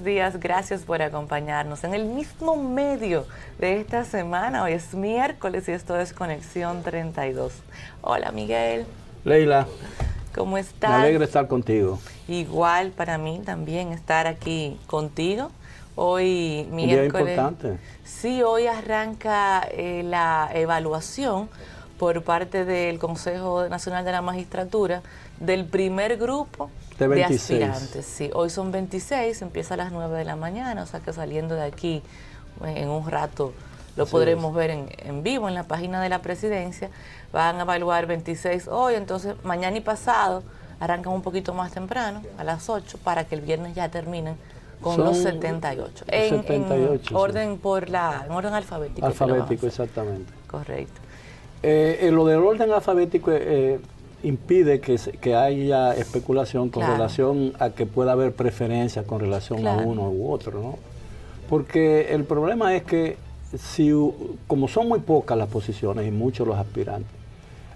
buenos días, gracias por acompañarnos en el mismo medio de esta semana. Hoy es miércoles y esto es Conexión 32. Hola Miguel. Leila. ¿Cómo estás? Me alegra estar contigo. Igual para mí también estar aquí contigo. Hoy miércoles. Un día importante. Sí, hoy arranca la evaluación por parte del Consejo Nacional de la Magistratura del primer grupo de aspirantes. Sí, hoy son 26, empieza a las 9 de la mañana, o sea que saliendo de aquí en un rato lo podremos ver en vivo en la página de la presidencia. Van a evaluar 26 hoy, entonces mañana y pasado arrancan un poquito más temprano, a las 8, para que el viernes ya terminen con los 78. En orden en orden alfabético. Alfabético, exactamente. Correcto. Lo del orden alfabético impide que haya especulación con relación a que pueda haber preferencias con relación a uno u otro, ¿no? Porque el problema es que como son muy pocas las posiciones y muchos los aspirantes,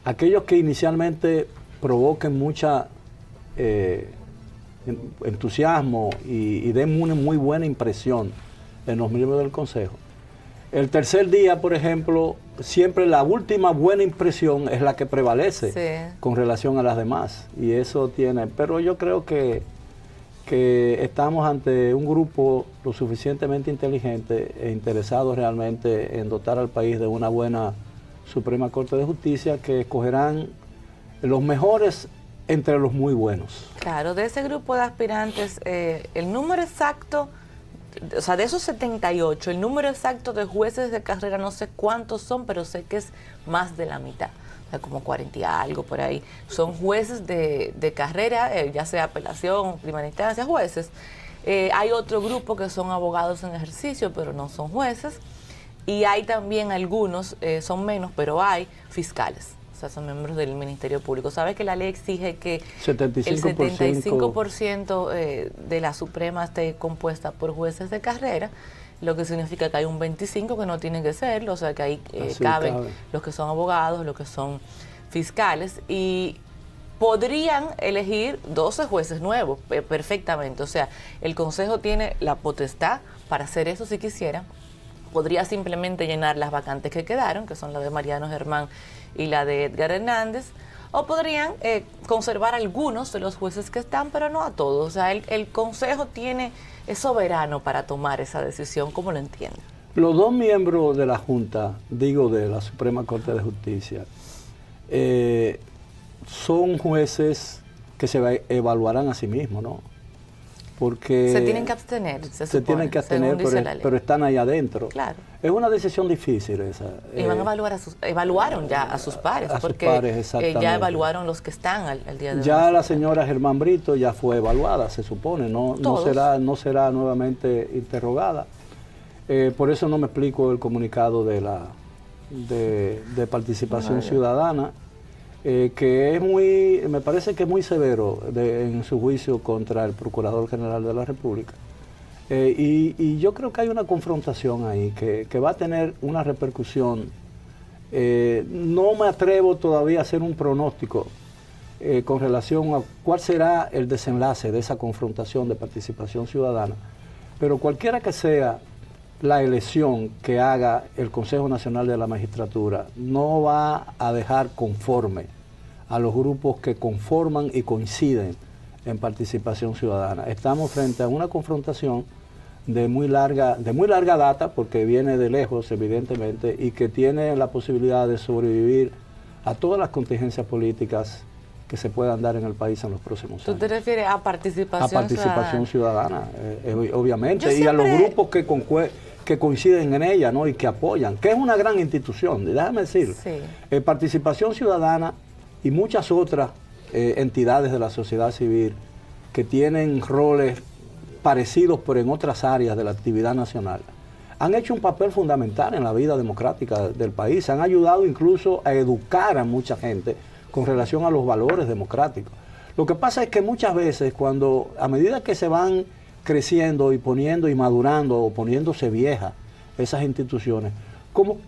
aquellos que inicialmente provoquen mucha entusiasmo y den una muy buena impresión en los miembros del Consejo, el tercer día, por ejemplo, siempre la última buena impresión es la que prevalece con relación a las demás. Y eso tiene, pero yo creo que estamos ante un grupo lo suficientemente inteligente e interesado realmente en dotar al país de una buena Suprema Corte de Justicia, que escogerán los mejores entre los muy buenos. Claro, de ese grupo de aspirantes, el número exacto, o sea, de esos 78, el número exacto de jueces de carrera no sé cuántos son, pero sé que es más de la mitad, o sea, como 40 y algo por ahí. Son jueces de carrera, ya sea apelación, primera instancia, jueces. Hay otro grupo que son abogados en ejercicio, pero no son jueces. Y hay también algunos, son menos, pero hay fiscales. O sea, son miembros del Ministerio Público. ¿Sabes que la ley exige que el 75% de la Suprema esté compuesta por jueces de carrera? Lo que significa que hay un 25% que no tienen que serlo, o sea que ahí caben los que son abogados, los que son fiscales, y podrían elegir 12 jueces nuevos perfectamente. O sea, el Consejo tiene la potestad para hacer eso si quisiera. Podría simplemente llenar las vacantes que quedaron, que son la de Mariano Germán y la de Edgar Hernández, o podrían conservar algunos de los jueces que están, pero no a todos. O sea, el Consejo es soberano para tomar esa decisión, como lo entiende. Los dos miembros de la Junta, digo de la Suprema Corte de Justicia, son jueces que se evaluarán a sí mismos, ¿no? Porque se tienen que abstener, se tienen que abstener, pero están ahí adentro. Claro. Es una decisión difícil esa. Y van a evaluar evaluaron ya a sus pares, porque ya evaluaron los que están al día de hoy. Ya la señora Germán Brito ya fue evaluada, se supone, no será nuevamente interrogada. Por eso no me explico el comunicado de participación ciudadana, que es me parece que es muy severo en su juicio contra el Procurador General de la República. Y yo creo que hay una confrontación ahí que va a tener una repercusión. No me atrevo todavía a hacer un pronóstico con relación a cuál será el desenlace de esa confrontación de participación ciudadana, pero cualquiera que sea la elección que haga el Consejo Nacional de la Magistratura, no va a dejar conforme a los grupos que conforman y coinciden en participación ciudadana. Estamos frente a una confrontación de muy larga data, porque viene de lejos, evidentemente, y que tiene la posibilidad de sobrevivir a todas las contingencias políticas que se puedan dar en el país en los próximos años. ¿Tú te refieres a participación ciudadana? Obviamente, y a los grupos que coinciden en ella, ¿no? Y que apoyan, que es una gran institución, déjame decir. Participación Ciudadana y muchas otras entidades de la sociedad civil que tienen roles parecidos pero en otras áreas de la actividad nacional, han hecho un papel fundamental en la vida democrática del país, han ayudado incluso a educar a mucha gente con relación a los valores democráticos. Lo que pasa es que muchas veces a medida que se van creciendo y poniendo y madurando o poniéndose viejas esas instituciones, como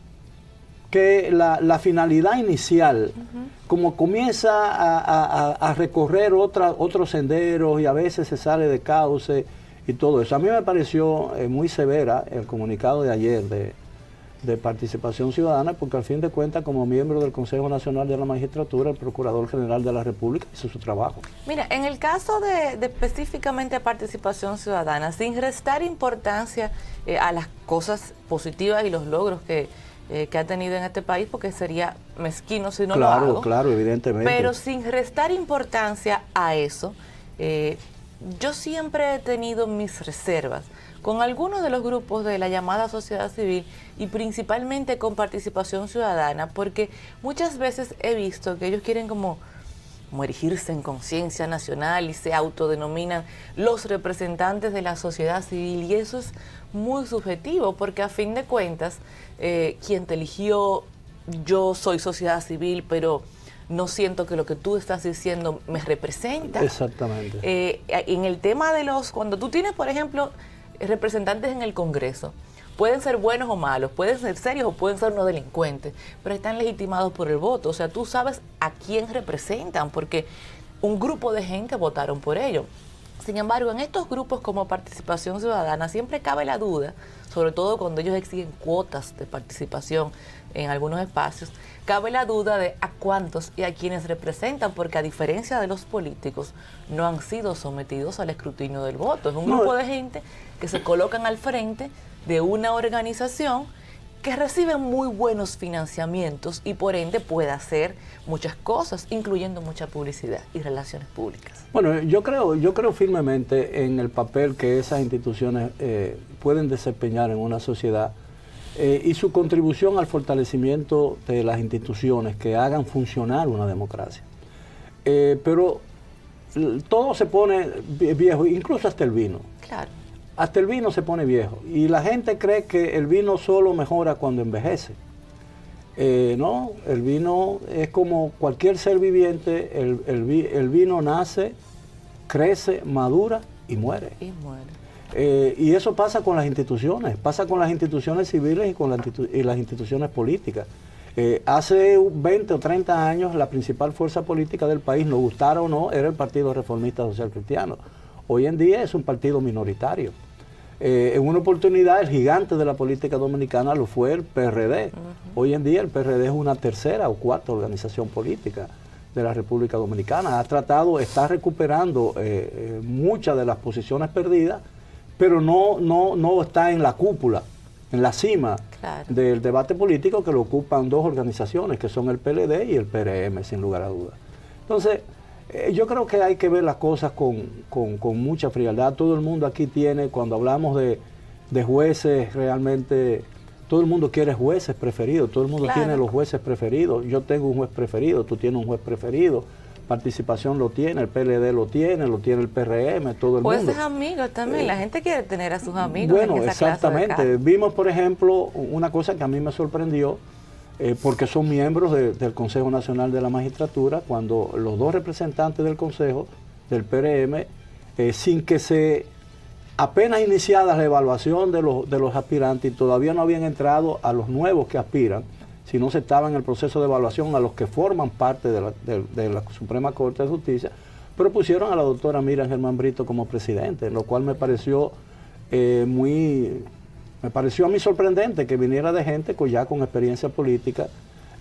que la finalidad inicial, como comienza a recorrer otros senderos y a veces se sale de cauce y todo eso. A mí me pareció muy severa el comunicado de ayer de Participación Ciudadana, porque al fin de cuentas, como miembro del Consejo Nacional de la Magistratura, el Procurador General de la República hizo su trabajo. Mira, en el caso de específicamente Participación Ciudadana, sin restar importancia a las cosas positivas y los logros que ha tenido en este país, porque sería mezquino si no lo hago. Claro, evidentemente. Pero sin restar importancia a eso, yo siempre he tenido mis reservas con algunos de los grupos de la llamada sociedad civil y principalmente con Participación Ciudadana, porque muchas veces he visto que ellos quieren como erigirse en conciencia nacional y se autodenominan los representantes de la sociedad civil, y eso es muy subjetivo, porque a fin de cuentas, quien te eligió, yo soy sociedad civil, pero no siento que lo que tú estás diciendo me representa. Exactamente. En el tema de cuando tú tienes, por ejemplo, representantes en el Congreso, pueden ser buenos o malos, pueden ser serios o pueden ser no delincuentes, pero están legitimados por el voto. O sea, tú sabes a quién representan, porque un grupo de gente votaron por ellos. Sin embargo, en estos grupos como Participación Ciudadana siempre cabe la duda, sobre todo cuando ellos exigen cuotas de participación en algunos espacios, cabe la duda de a cuántos y a quiénes representan, porque a diferencia de los políticos, no han sido sometidos al escrutinio del voto. Es un grupo de gente que se colocan al frente de una organización que recibe muy buenos financiamientos y por ende puede hacer muchas cosas, incluyendo mucha publicidad y relaciones públicas. Bueno, yo creo firmemente en el papel que esas instituciones pueden desempeñar en una sociedad y su contribución al fortalecimiento de las instituciones que hagan funcionar una democracia. Pero todo se pone viejo, incluso hasta el vino. Claro. Hasta el vino se pone viejo y la gente cree que el vino solo mejora cuando envejece. No, el vino es como cualquier ser viviente, el vino nace, crece, madura y muere. Y eso pasa con las instituciones civiles y las instituciones políticas. Hace 20 o 30 años la principal fuerza política del país, nos gustara o no, era el Partido Reformista Social Cristiano. Hoy en día es un partido minoritario. En una oportunidad el gigante de la política dominicana lo fue el PRD. Hoy en día el PRD es una tercera o cuarta organización política de la República Dominicana. Está recuperando muchas de las posiciones perdidas, pero no está en la cúpula, en la cima del debate político, que lo ocupan dos organizaciones, que son el PLD y el PRM, sin lugar a dudas. Entonces, yo creo que hay que ver las cosas con mucha frialdad. Todo el mundo aquí tiene, cuando hablamos de jueces, realmente todo el mundo quiere jueces preferidos, todo el mundo tiene los jueces preferidos. Yo tengo un juez preferido, tú tienes un juez preferido, Participación lo tiene, el PLD lo tiene el PRM, todo el mundo. Jueces amigos también, la gente quiere tener a sus amigos. Bueno, en esa exactamente. Vimos, por ejemplo, una cosa que a mí me sorprendió, porque son miembros del Consejo Nacional de la Magistratura, cuando los dos representantes del Consejo, del PRM, sin que se apenas iniciada la evaluación de los aspirantes, y todavía no habían entrado a los nuevos que aspiran, sino se estaba en el proceso de evaluación a los que forman parte de la Suprema Corte de Justicia, propusieron a la doctora Miriam Germán Brito como presidente, lo cual me pareció a mí sorprendente que viniera de gente ya con experiencia política.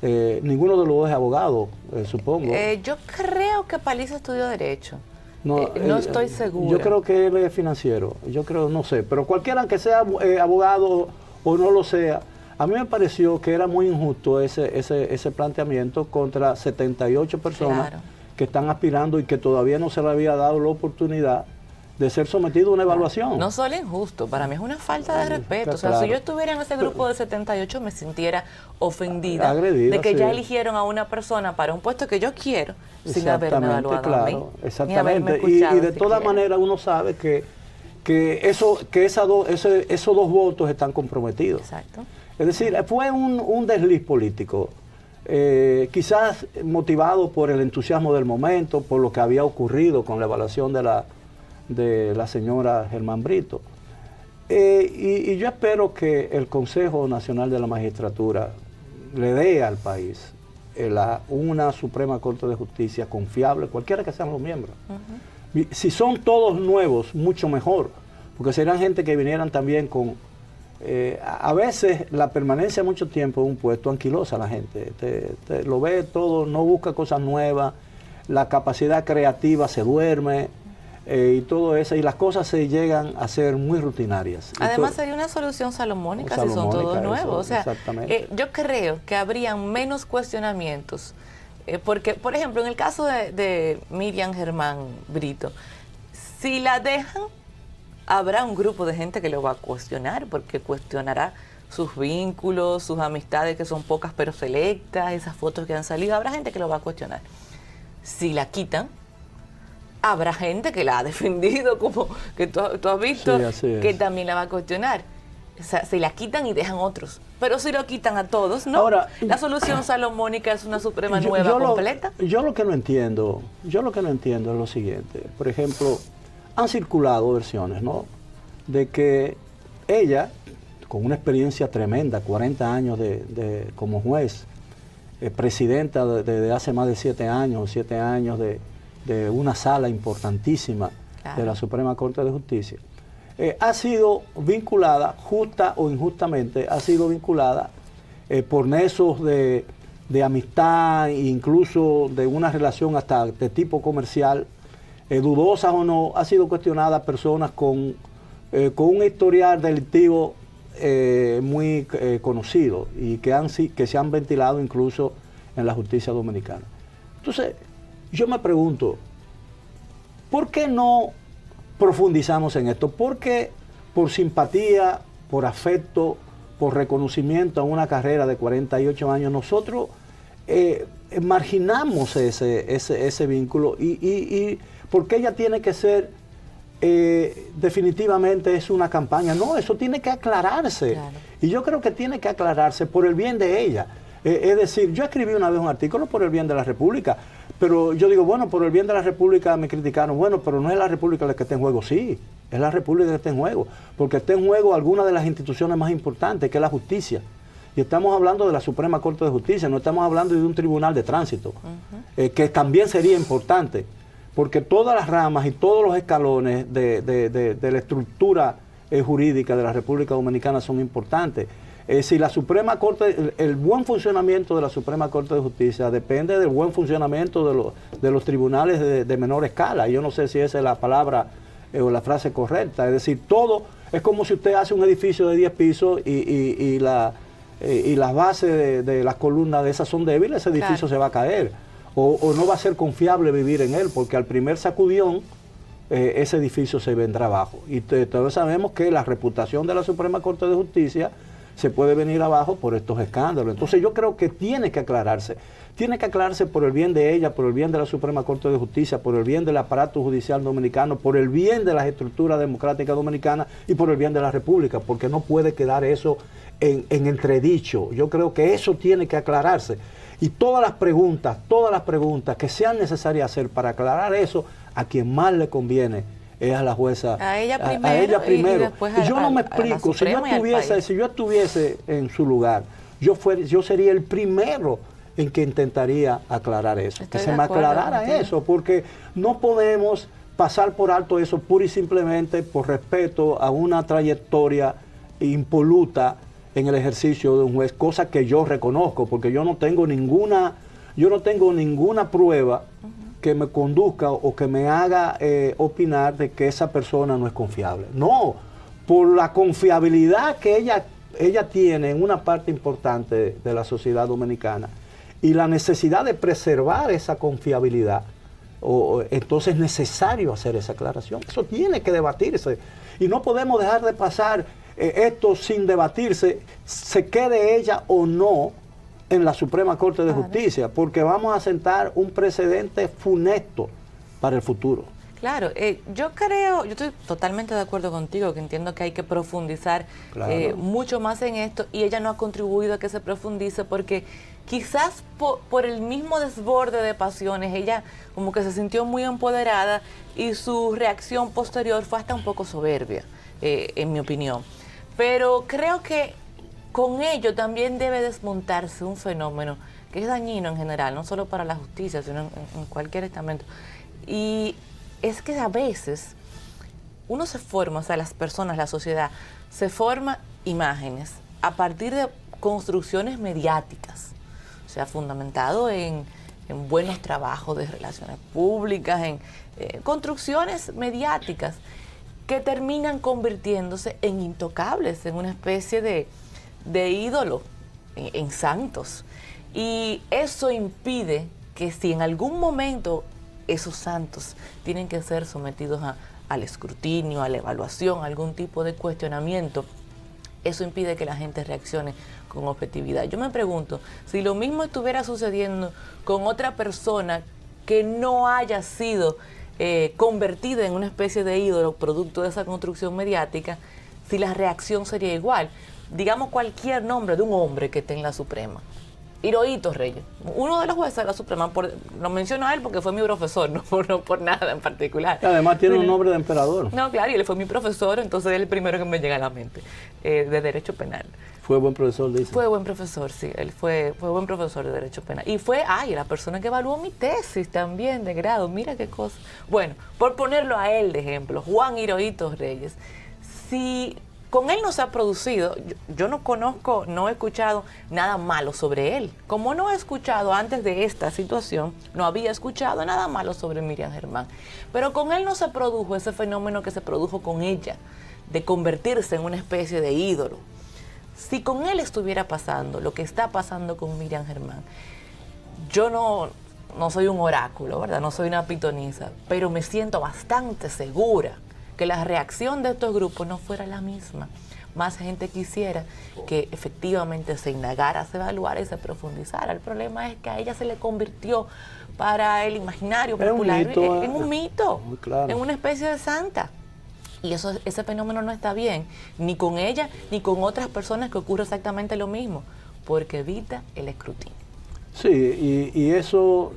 Ninguno de los dos es abogado, supongo. Yo creo que Paliza estudió Derecho. No estoy segura. Yo creo que él es financiero, no sé, pero cualquiera que sea abogado o no lo sea, a mí me pareció que era muy injusto ese planteamiento contra 78 personas que están aspirando y que todavía no se le había dado la oportunidad de ser sometido a una evaluación. No solo injusto, para mí es una falta de respeto. O sea, si yo estuviera en ese grupo de 78 me sintiera ofendida, agredida, de que ya eligieron a una persona para un puesto que yo quiero sin haberme evaluado a mí. Exactamente, y de todas maneras uno sabe que esos dos votos están comprometidos. Exacto. Es decir, fue un desliz político, quizás motivado por el entusiasmo del momento, por lo que había ocurrido con la evaluación de la señora Germán Brito. Y yo espero que el Consejo Nacional de la Magistratura le dé al país una Suprema Corte de Justicia confiable, cualquiera que sean los miembros. Si son todos nuevos, mucho mejor, porque serían gente que vinieran también con... a veces la permanencia mucho tiempo en un puesto anquilosa a la gente, lo ve todo, no busca cosas nuevas, la capacidad creativa se duerme, y todo eso, y las cosas se llegan a ser muy rutinarias. Además sería una solución salomónica si son todos nuevos. O sea, yo creo que habrían menos cuestionamientos, porque, por ejemplo, en el caso de Miriam Germán Brito, si la dejan, habrá un grupo de gente que lo va a cuestionar, porque cuestionará sus vínculos, sus amistades, que son pocas pero selectas, esas fotos que han salido, habrá gente que lo va a cuestionar. Si la quitan, habrá gente que la ha defendido, como que tú has visto, que también la va a cuestionar. O sea, se la quitan y dejan otros. Pero si lo quitan a todos, ¿no? Ahora, la solución salomónica es una suprema nueva completa. Yo lo que no entiendo es lo siguiente. Por ejemplo, han circulado versiones, ¿no?, de que ella, con una experiencia tremenda, 40 años como juez, presidenta de hace más de 7 años de una sala importantísima de la Suprema Corte de Justicia, ha sido vinculada, justa o injustamente, ha sido vinculada por nexos de amistad, incluso de una relación hasta de tipo comercial, dudosas o no, ha sido cuestionada personas con un historial delictivo muy conocido y que se han ventilado incluso en la justicia dominicana. Entonces, yo me pregunto, ¿por qué no profundizamos en esto? ¿Por qué por simpatía, por afecto, por reconocimiento a una carrera de 48 años, nosotros marginamos ese vínculo? Y ¿por qué ella tiene que ser, definitivamente es una campaña? No, eso tiene que aclararse. Claro. Y yo creo que tiene que aclararse por el bien de ella. Es decir, yo escribí una vez un artículo por el bien de la República, pero yo digo, bueno, por el bien de la República me criticaron, bueno, pero no es la República la que está en juego. Sí, es la República que está en juego, porque está en juego alguna de las instituciones más importantes, que es la justicia. Y estamos hablando de la Suprema Corte de Justicia, no estamos hablando de un tribunal de tránsito, que también sería importante, porque todas las ramas y todos los escalones de la estructura jurídica de la República Dominicana son importantes. Si la Suprema Corte, el buen funcionamiento de la Suprema Corte de Justicia depende del buen funcionamiento de los tribunales de menor escala. Yo no sé si esa es la palabra o la frase correcta. Es decir, todo es como si usted hace un edificio de 10 pisos y las bases de las columnas de esas son débiles, ese edificio se va a caer. O no va a ser confiable vivir en él, porque al primer sacudión ese edificio se vendrá abajo. Y todos sabemos que la reputación de la Suprema Corte de Justicia se puede venir abajo por estos escándalos. Entonces yo creo que tiene que aclararse por el bien de ella, por el bien de la Suprema Corte de Justicia, por el bien del aparato judicial dominicano, por el bien de las estructuras democráticas dominicanas y por el bien de la República, porque no puede quedar eso en entredicho. Yo creo que eso tiene que aclararse. Y todas las preguntas que sean necesarias hacer para aclarar eso, a quien más le conviene es a la jueza, a ella primero. Y después yo no me explico, si yo estuviese en su lugar, yo sería el primero en que intentaría aclarar eso, que se me aclarara eso, porque no podemos pasar por alto eso pura y simplemente por respeto a una trayectoria impoluta en el ejercicio de un juez, cosa que yo reconozco, porque yo no tengo ninguna prueba que me conduzca o que me haga opinar de que esa persona no es confiable. No, por la confiabilidad que ella tiene en una parte importante de la sociedad dominicana y la necesidad de preservar esa confiabilidad, entonces es necesario hacer esa aclaración. Eso tiene que debatirse y no podemos dejar de pasar esto sin debatirse, se quede ella o no en la Suprema Corte de Justicia, porque vamos a sentar un precedente funesto para el futuro. Claro, yo estoy totalmente de acuerdo contigo, que entiendo que hay que profundizar mucho más en esto, y ella no ha contribuido a que se profundice porque quizás por el mismo desborde de pasiones, ella como que se sintió muy empoderada y su reacción posterior fue hasta un poco soberbia, en mi opinión. Pero creo que con ello también debe desmontarse un fenómeno que es dañino en general, no solo para la justicia, sino en cualquier estamento. Y es que a veces uno se forma, o sea, las personas, la sociedad, se forma imágenes a partir de construcciones mediáticas, o sea, fundamentado en buenos trabajos de relaciones públicas, en construcciones mediáticas que terminan convirtiéndose en intocables, en una especie de ídolo, en santos. Y eso impide que si en algún momento esos santos tienen que ser sometidos al escrutinio, a la evaluación, a algún tipo de cuestionamiento, eso impide que la gente reaccione con objetividad. Yo me pregunto, si lo mismo estuviera sucediendo con otra persona que no haya sido convertida en una especie de ídolo producto de esa construcción mediática, si la reacción sería igual. Digamos cualquier nombre de un hombre que esté en la Suprema. Hirohito Reyes, uno de los jueces de la Suprema, lo menciono a él porque fue mi profesor, no por nada en particular. Y además tiene un nombre de emperador. No, claro, y él fue mi profesor, entonces él es el primero que me llega a la mente, de Derecho Penal. Fue buen profesor, dice. Fue buen profesor, sí, él fue buen profesor de Derecho Penal. Y fue, la persona que evaluó mi tesis también de grado, mira qué cosa. Bueno, por ponerlo a él de ejemplo, Juan Hirohito Reyes, si con él no se ha producido, yo no conozco, no he escuchado nada malo sobre él. Como no he escuchado antes de esta situación, no había escuchado nada malo sobre Miriam Germán. Pero con él no se produjo ese fenómeno que se produjo con ella, de convertirse en una especie de ídolo. Si con él estuviera pasando lo que está pasando con Miriam Germán, yo no soy un oráculo, ¿verdad? No soy una pitonisa, pero me siento bastante segura que la reacción de estos grupos no fuera la misma. Más gente quisiera que efectivamente se indagara, se evaluara y se profundizara. El problema es que a ella se le convirtió para el imaginario popular en un mito, claro, en una especie de santa. Y ese fenómeno no está bien, ni con ella, ni con otras personas que ocurre exactamente lo mismo, porque evita el escrutinio. Sí, y eso,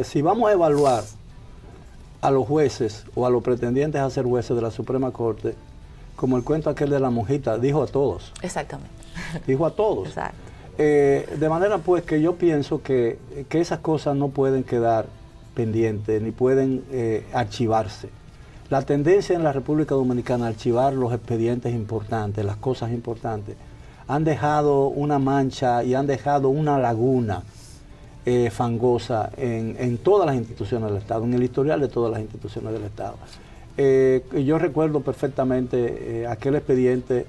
si vamos a evaluar a los jueces o a los pretendientes a ser jueces de la Suprema Corte, como el cuento aquel de la monjita, dijo a todos. Exactamente. Dijo a todos. Exacto. De manera pues que yo pienso que esas cosas no pueden quedar pendientes ni pueden archivarse. La tendencia en la República Dominicana a archivar los expedientes importantes, las cosas importantes, han dejado una mancha y han dejado una laguna fangosa en todas las instituciones del Estado, en el historial de todas las instituciones del Estado. Yo recuerdo perfectamente aquel expediente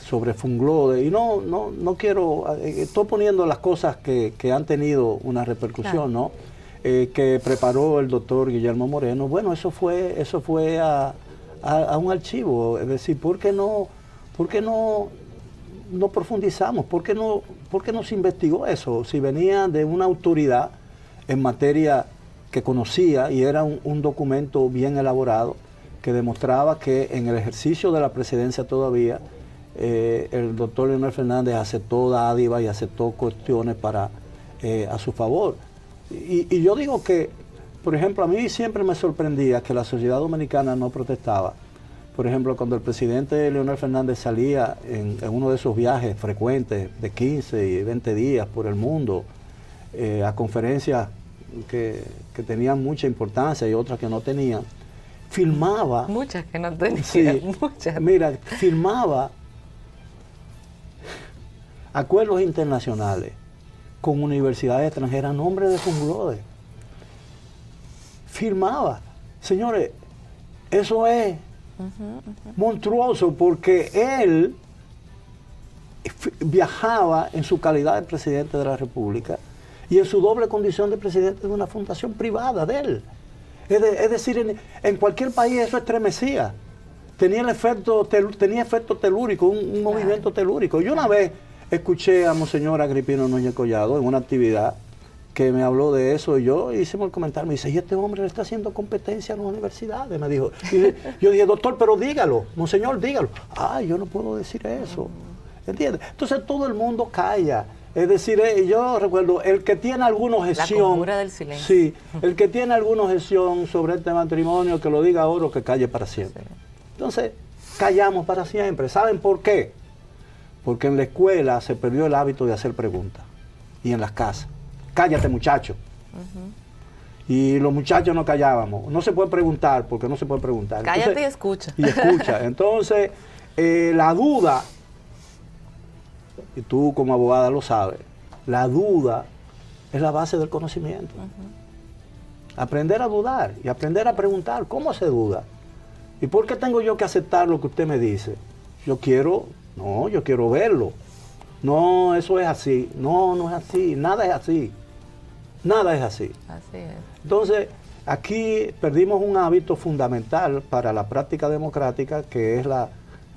sobre Funglode, y no quiero, estoy poniendo las cosas que han tenido una repercusión, claro, ¿no? Que preparó el doctor Guillermo Moreno. Bueno, eso fue a un archivo, es decir, ¿por qué no profundizamos? ¿Por qué no se investigó eso? Si venía de una autoridad en materia que conocía y era un documento bien elaborado que demostraba que en el ejercicio de la presidencia todavía el doctor Leonel Fernández aceptó dádivas y aceptó cuestiones a su favor. Y yo digo que, por ejemplo, a mí siempre me sorprendía que la sociedad dominicana no protestaba. Por ejemplo, cuando el presidente Leonel Fernández salía en uno de esos viajes frecuentes de 15 y 20 días por el mundo, a conferencias que tenían mucha importancia y otras que no tenían, filmaba... Muchas que no tenían, sí, muchas. Mira, filmaba acuerdos internacionales con universidades extranjeras a nombre de Funglode. Firmaba. Señores, eso es monstruoso, porque él viajaba en su calidad de presidente de la República y en su doble condición de presidente de una fundación privada de él. Es decir, en cualquier país eso estremecía. Tenía efecto telúrico, un movimiento telúrico. Yo una vez escuché a Monseñor Agripino Núñez Collado en una actividad que me habló de eso, y yo hicimos el comentario, me dice, y este hombre le está haciendo competencia a las universidades, me dijo. Y yo dije, doctor, pero dígalo, Monseñor, dígalo. Yo no puedo decir eso, ¿entiendes? Entonces todo el mundo calla. Es decir, yo recuerdo, el que tiene alguna objeción... La conjura del silencio. Sí, el que tiene alguna objeción sobre este matrimonio, que lo diga ahora o que calle para siempre. Sí. Entonces, callamos para siempre. ¿Saben por qué? Porque en la escuela se perdió el hábito de hacer preguntas, y en las casas. Cállate, muchacho. Y los muchachos nos callábamos. No se puede preguntar, porque no se puede preguntar. Cállate Entonces, y escucha. Y escucha. Entonces, la duda, y tú como abogada lo sabes, la duda es la base del conocimiento. Aprender a dudar y aprender a preguntar, ¿cómo se duda? ¿Y por qué tengo yo que aceptar lo que usted me dice? Yo quiero verlo. No, eso es así. No, no es así. Nada es así. Nada es así. Así es. Entonces, aquí perdimos un hábito fundamental para la práctica democrática, que es la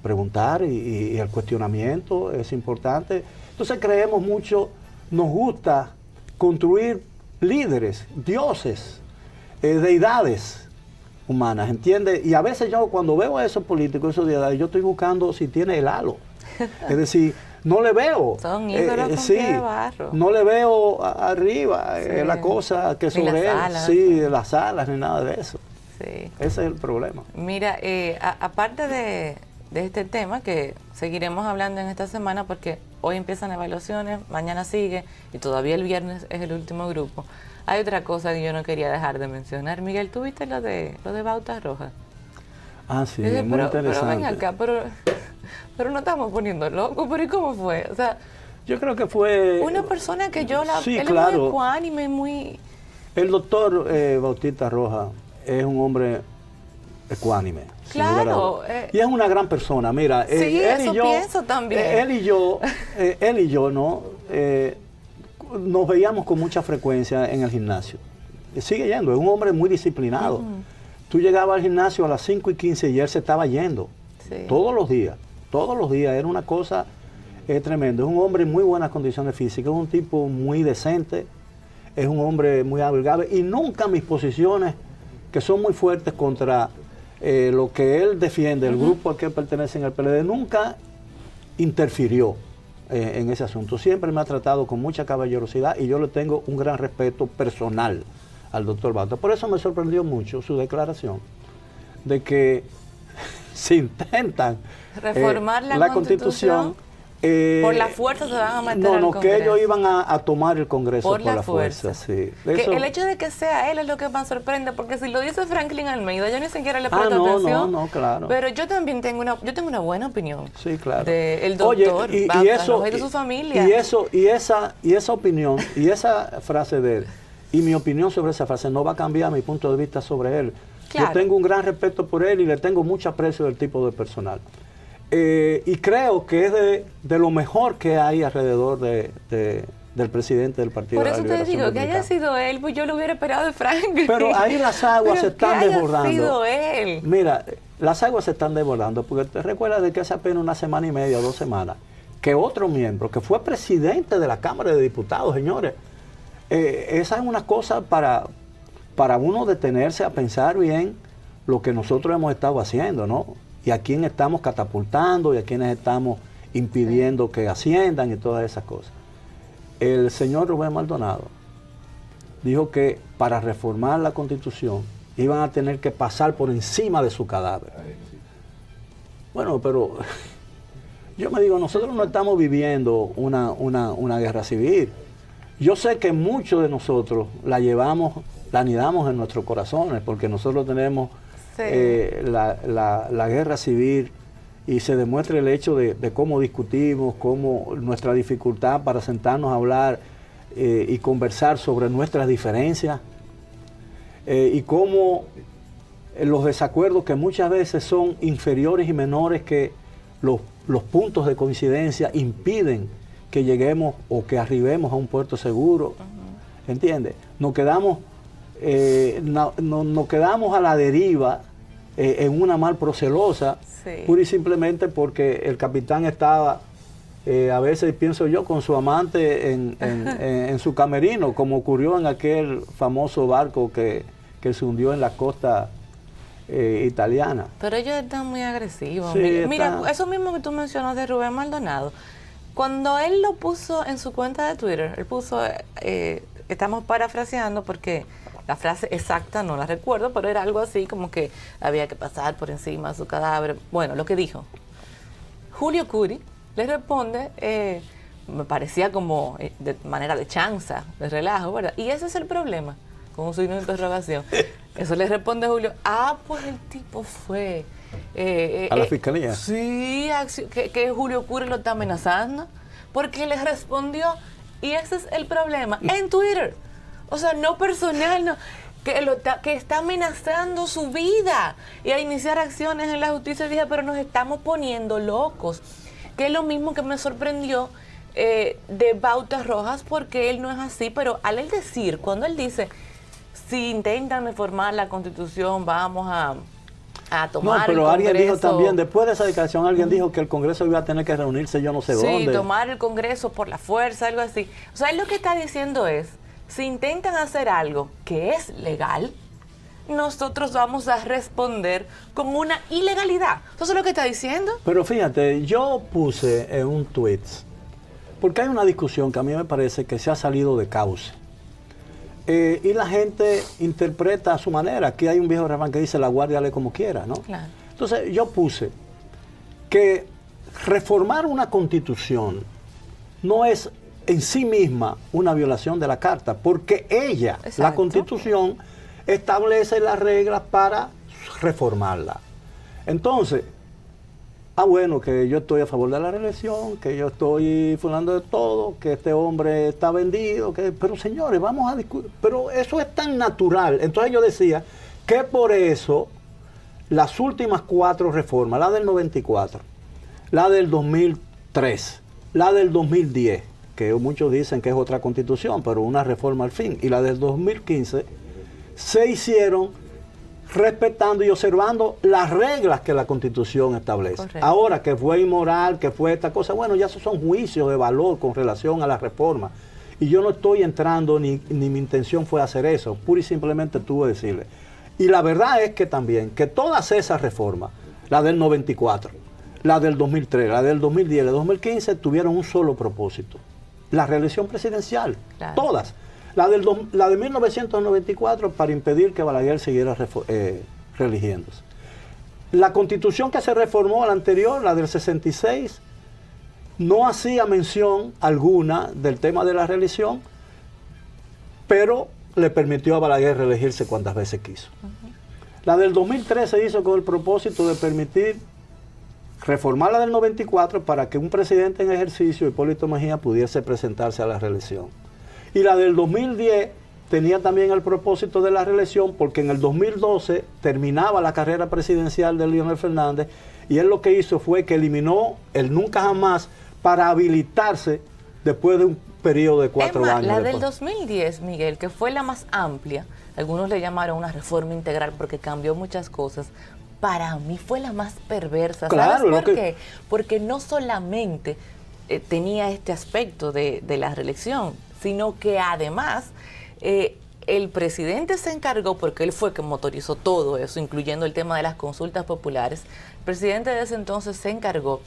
preguntar y el cuestionamiento es importante. Entonces creemos mucho, nos gusta construir líderes, dioses, deidades humanas, ¿entiendes? Y a veces yo cuando veo a esos políticos, esos deidades, yo estoy buscando si tiene el halo. Es decir, no le veo. Son ídolos con pie de barro. No le veo arriba la cosa que sobre él. Sí, de las alas ni nada de eso. Sí. Ese es el problema. Mira, aparte de este tema, que seguiremos hablando en esta semana, porque hoy empiezan evaluaciones, mañana sigue, y todavía el viernes es el último grupo. Hay otra cosa que yo no quería dejar de mencionar. Miguel, ¿tú viste lo de Bautas Rojas? Ah, sí, muy interesante. Pero ven acá, pero no estamos poniendo locos, pero ¿y cómo fue? O sea, yo creo que fue una persona que yo la... Sí, él claro. es muy ecuánime, muy... El doctor Bautista Rojas es un hombre ecuánime. Claro. Y es una gran persona. Mira, sí, él eso y yo, pienso también. Él y yo, ¿no? Nos veíamos con mucha frecuencia en el gimnasio. Sigue yendo, es un hombre muy disciplinado. Tú llegabas al gimnasio a las 5:15 y él se estaba yendo. Sí. Todos los días, era una cosa tremenda. Es un hombre en muy buenas condiciones físicas, es un tipo muy decente, es un hombre muy abrigable, y nunca mis posiciones, que son muy fuertes contra lo que él defiende, el grupo al que pertenece en el PLD, nunca interfirió en ese asunto. Siempre me ha tratado con mucha caballerosidad y yo le tengo un gran respeto personal al doctor Bauta. Por eso me sorprendió mucho su declaración de que si intentan reformar la Constitución, por la fuerza se van a meter al Congreso. Que ellos iban a tomar el Congreso por la fuerza. Sí. Que el hecho de que sea él es lo que más sorprende, porque si lo dice Franklin Almeida, yo ni siquiera le presto atención. No, claro. Pero yo también tengo una buena opinión. Sí, claro. Del doctor y de su familia. Y esa opinión, y esa frase de él, y mi opinión sobre esa frase no va a cambiar mi punto de vista sobre él. Claro. Yo tengo un gran respeto por él y le tengo mucho aprecio del tipo de personal. Y creo que es de lo mejor que hay alrededor del presidente del Partido de la Liberación Por eso te digo, Dominicana. que haya sido él, pues yo lo hubiera esperado de Franklin. Pero ahí las aguas se están desbordando. Que haya sido él. Mira, las aguas se están desbordando, porque te recuerdas de que hace apenas 1 semana y media, 2 semanas, que otro miembro, que fue presidente de la Cámara de Diputados, señores, esa es una cosa para uno detenerse a pensar bien lo que nosotros hemos estado haciendo, ¿no? Y a quién estamos catapultando y a quienes estamos impidiendo que asciendan y todas esas cosas. El señor Rubén Maldonado dijo que para reformar la Constitución iban a tener que pasar por encima de su cadáver. Bueno, pero yo me digo, nosotros no estamos viviendo una guerra civil. Yo sé que muchos de nosotros la anidamos en nuestros corazones, porque nosotros tenemos la guerra civil, y se demuestra el hecho de cómo discutimos, cómo nuestra dificultad para sentarnos a hablar y conversar sobre nuestras diferencias, y cómo los desacuerdos, que muchas veces son inferiores y menores que los puntos de coincidencia, impiden que lleguemos o que arribemos a un puerto seguro. ¿Entiendes? Nos quedamos a la deriva en una mar procelosa, pura y simplemente porque el capitán estaba, a veces pienso yo, con su amante en su camerino, como ocurrió en aquel famoso barco que se hundió en la costa italiana. Pero ellos están muy agresivos. Sí, mira, eso mismo que tú mencionas de Rubén Maldonado, cuando él lo puso en su cuenta de Twitter, él puso, estamos parafraseando porque la frase exacta no la recuerdo, pero era algo así como que había que pasar por encima de su cadáver. Bueno, lo que dijo. Julio Curi le responde, me parecía como de manera de chanza, de relajo, ¿verdad? Y ese es el problema. con un signo de interrogación. Eso le responde Julio, pues el tipo fue... a la fiscalía. Sí, que Julio Curi lo está amenazando, porque le respondió, y ese es el problema, en Twitter. O sea, no personal, no, que está amenazando su vida y a iniciar acciones en la justicia. Dije, pero nos estamos poniendo locos. Que es lo mismo que me sorprendió de Bautas Rojas, porque él no es así, pero al él decir, cuando él dice, si intentan reformar la Constitución, vamos a tomar. No, pero alguien dijo también, después de esa declaración, alguien dijo que el Congreso iba a tener que reunirse yo no sé dónde. Sí, tomar el Congreso por la fuerza, algo así. O sea, él lo que está diciendo es, si intentan hacer algo que es legal, nosotros vamos a responder con una ilegalidad. ¿Eso es lo que está diciendo? Pero fíjate, yo puse en un tweet, porque hay una discusión que a mí me parece que se ha salido de cauce. Y la gente interpreta a su manera. Aquí hay un viejo refrán que dice, la guardia lee como quiera, ¿no? Claro. Entonces yo puse que reformar una constitución no es en sí misma una violación de la Carta, porque ella, exacto, la Constitución, establece las reglas para reformarla. Entonces, bueno, que yo estoy a favor de la reelección, que yo estoy fulano de todo, que este hombre está vendido, pero señores, vamos a discutir. Pero eso es tan natural. Entonces yo decía que por eso las últimas 4 reformas, la del 94, la del 2003, la del 2010, que muchos dicen que es otra constitución, pero una reforma al fin, y la del 2015, se hicieron respetando y observando las reglas que la Constitución establece. Correcto. Ahora, que fue inmoral, que fue esta cosa, bueno, ya esos son juicios de valor con relación a la reforma. Y yo no estoy entrando, ni mi intención fue hacer eso, pura y simplemente tuve que decirle. Y la verdad es que también, que todas esas reformas, la del 94, la del 2003, la del 2010, la del 2015, tuvieron un solo propósito: la reelección presidencial. Claro. Todas. La de 1994 para impedir que Balaguer siguiera reeligiéndose. La Constitución que se reformó, la anterior, la del 66, no hacía mención alguna del tema de la reelección, pero le permitió a Balaguer reelegirse cuantas veces quiso. La del 2003 se hizo con el propósito de permitir reformar la del 94 para que un presidente en ejercicio, Hipólito Mejía, pudiese presentarse a la reelección. Y la del 2010 tenía también el propósito de la reelección, porque en el 2012 terminaba la carrera presidencial de Leonel Fernández, y él lo que hizo fue que eliminó el nunca jamás para habilitarse después de un periodo de 4 años. La del 2010, Miguel, que fue la más amplia, algunos le llamaron una reforma integral porque cambió muchas cosas. Para mí fue la más perversa. ¿Sabes por qué? Porque no solamente tenía este aspecto de la reelección, sino que además el presidente se encargó, porque él fue quien motorizó todo eso, incluyendo el tema de las consultas populares. El presidente de ese entonces se encargó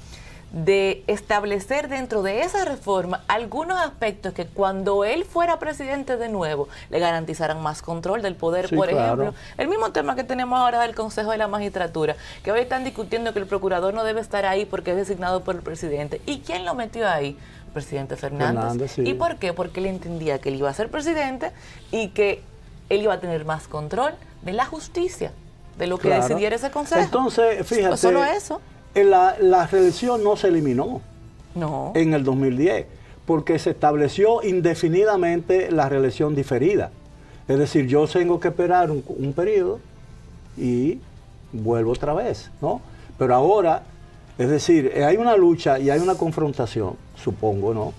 de establecer dentro de esa reforma algunos aspectos que cuando él fuera presidente de nuevo le garantizaran más control del poder. Sí, por ejemplo, el mismo tema que tenemos ahora del Consejo de la Magistratura, que hoy están discutiendo que el procurador no debe estar ahí porque es designado por el presidente. ¿Y quién lo metió ahí? El presidente Fernández. Sí. ¿Y por qué? Porque él entendía que él iba a ser presidente y que él iba a tener más control de la justicia, de lo que decidiera ese consejo. Entonces, fíjate, solo eso. La reelección no se eliminó en el 2010, porque se estableció indefinidamente la reelección diferida. Es decir, yo tengo que esperar un periodo y vuelvo otra vez, ¿no? Pero ahora, es decir, hay una lucha y hay una confrontación, supongo, ¿no?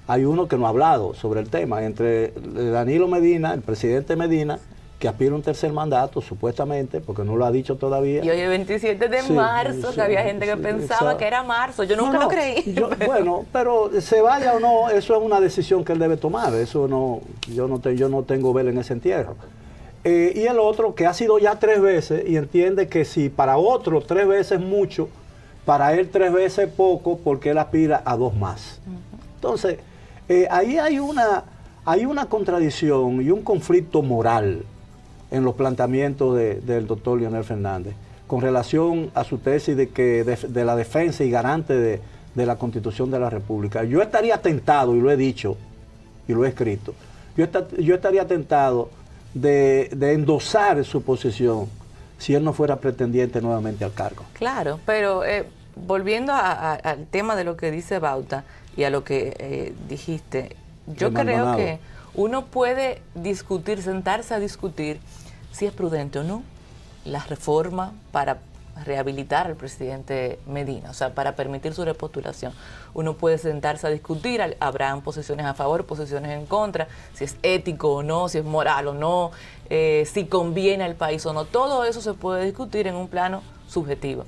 Hay uno que no ha hablado sobre el tema, entre Danilo Medina, el presidente Medina, que aspira a un tercer mandato, supuestamente, porque no lo ha dicho todavía. Y hoy el 27 de marzo, que había gente que pensaba que era marzo, yo nunca lo creí. Bueno, pero se vaya o no, eso es una decisión que él debe tomar, eso no, yo no tengo vela en ese entierro. Y el otro, que ha sido ya 3 veces, y entiende que si para otro 3 veces mucho, para él 3 veces poco, porque él aspira a 2 más. Entonces, ahí hay una contradicción y un conflicto moral en los planteamientos del doctor Leonel Fernández con relación a su tesis de la defensa y garante de la Constitución de la República. Yo estaría tentado, y lo he dicho y lo he escrito, yo estaría tentado de endosar su posición si él no fuera pretendiente nuevamente al cargo. Claro, pero volviendo al tema de lo que dice Bauta y a lo que dijiste, yo creo que uno puede discutir, sentarse a discutir si es prudente o no la reforma para rehabilitar al presidente Medina, o sea, para permitir su repostulación. Uno puede sentarse a discutir, habrán posiciones a favor, posiciones en contra, si es ético o no, si es moral o no, si conviene al país o no. Todo eso se puede discutir en un plano subjetivo.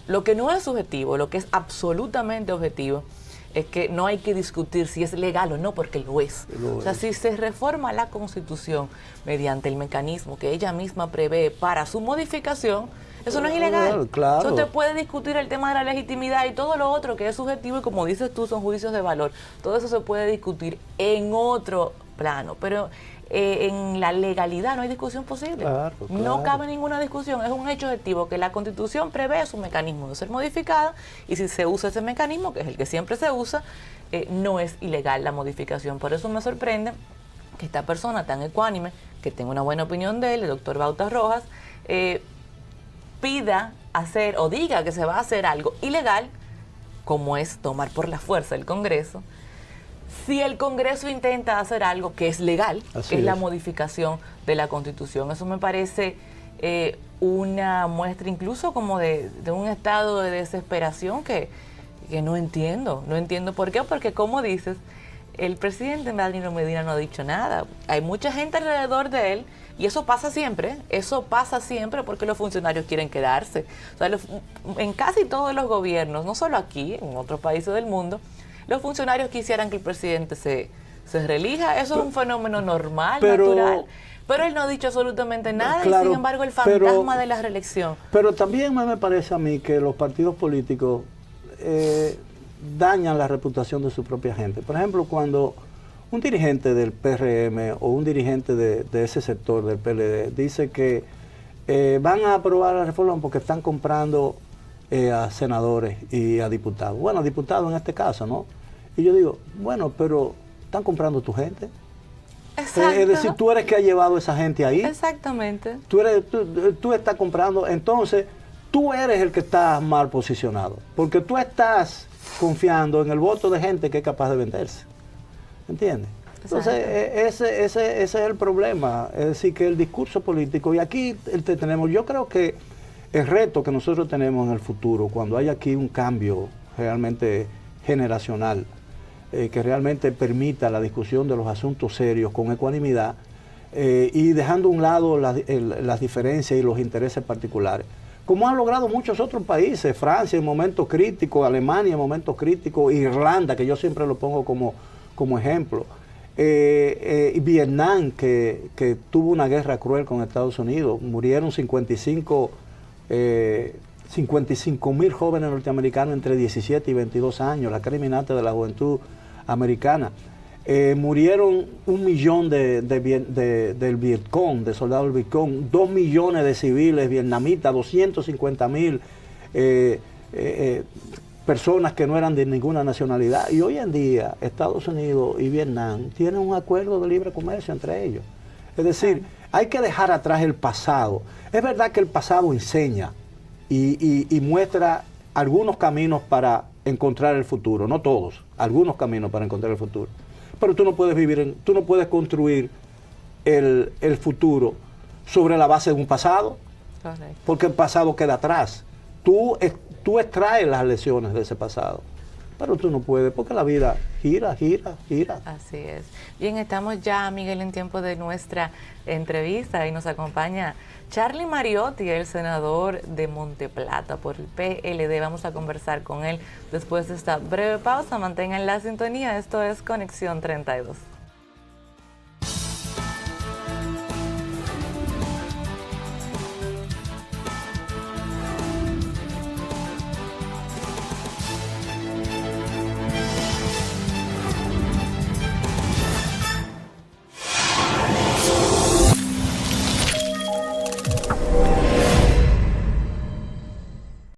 Lo que no es subjetivo, lo que es absolutamente objetivo, es que no hay que discutir si es legal o no, porque lo es. O sea, si se reforma la Constitución mediante el mecanismo que ella misma prevé para su modificación, eso no es ilegal. Claro. Eso te puede discutir el tema de la legitimidad y todo lo otro que es subjetivo y como dices tú, son juicios de valor. Todo eso se puede discutir en otro plano, pero en la legalidad no hay discusión posible. Claro. No cabe ninguna discusión. Es un hecho objetivo que la Constitución prevé su mecanismo de ser modificada y si se usa ese mecanismo, que es el que siempre se usa, no es ilegal la modificación. Por eso me sorprende que esta persona tan ecuánime, que tengo una buena opinión de él, el doctor Bauta Rojas, pida hacer o diga que se va a hacer algo ilegal, como es tomar por la fuerza el Congreso, si el Congreso intenta hacer algo que es legal, que es la modificación de la Constitución. Eso me parece una muestra incluso como de un estado de desesperación que no entiendo. No entiendo por qué, porque como dices, el presidente Danilo Medina no ha dicho nada. Hay mucha gente alrededor de él y eso pasa siempre porque los funcionarios quieren quedarse. O sea, en casi todos los gobiernos, no solo aquí, en otros países del mundo, los funcionarios quisieran que el presidente se reelija. Eso es un fenómeno normal, natural. Pero él no ha dicho absolutamente nada y sin embargo el fantasma de la reelección. Pero también me parece a mí que los partidos políticos dañan la reputación de su propia gente. Por ejemplo, cuando un dirigente del PRM o un dirigente de ese sector del PLD dice que van a aprobar la reforma porque están comprando a senadores y a diputados. Bueno, diputados en este caso, ¿no? Y yo digo, bueno, pero están comprando tu gente. Exacto. Es decir, tú eres que ha llevado a esa gente ahí. Exactamente. Tú estás comprando, entonces tú eres el que está mal posicionado, porque tú estás confiando en el voto de gente que es capaz de venderse. ¿Entiendes? Entonces, ese es el problema. Es decir, que el discurso político, y aquí tenemos, yo creo que el reto que nosotros tenemos en el futuro, cuando hay aquí un cambio realmente generacional, que realmente permita la discusión de los asuntos serios con ecuanimidad y dejando a un lado las diferencias y los intereses particulares, como han logrado muchos otros países, Francia en momentos críticos, Alemania en momentos críticos, Irlanda, que yo siempre lo pongo como ejemplo, Vietnam, que tuvo una guerra cruel con Estados Unidos, murieron 55.000 jóvenes norteamericanos entre 17 y 22 años, la criminata de la juventud americana. Murieron 1 millón del Vietcong, de soldados del Vietcong, 2 millones de civiles vietnamitas, 250.000 personas que no eran de ninguna nacionalidad. Y hoy en día Estados Unidos y Vietnam tienen un acuerdo de libre comercio entre ellos. Es decir, hay que dejar atrás el pasado. Es verdad que el pasado enseña y muestra algunos caminos para encontrar el futuro, no todos, algunos caminos para encontrar el futuro. Pero tú no puedes construir el futuro sobre la base de un pasado. Correcto. Porque el pasado queda atrás. Tú extraes las lecciones de ese pasado, pero tú no puedes, porque la vida gira. Así es. Bien, estamos ya, Miguel, en tiempo de nuestra entrevista y nos acompaña Charlie Mariotti, el senador de Monteplata por el PLD. Vamos a conversar con él después de esta breve pausa. Mantengan la sintonía. Esto es Conexión 32.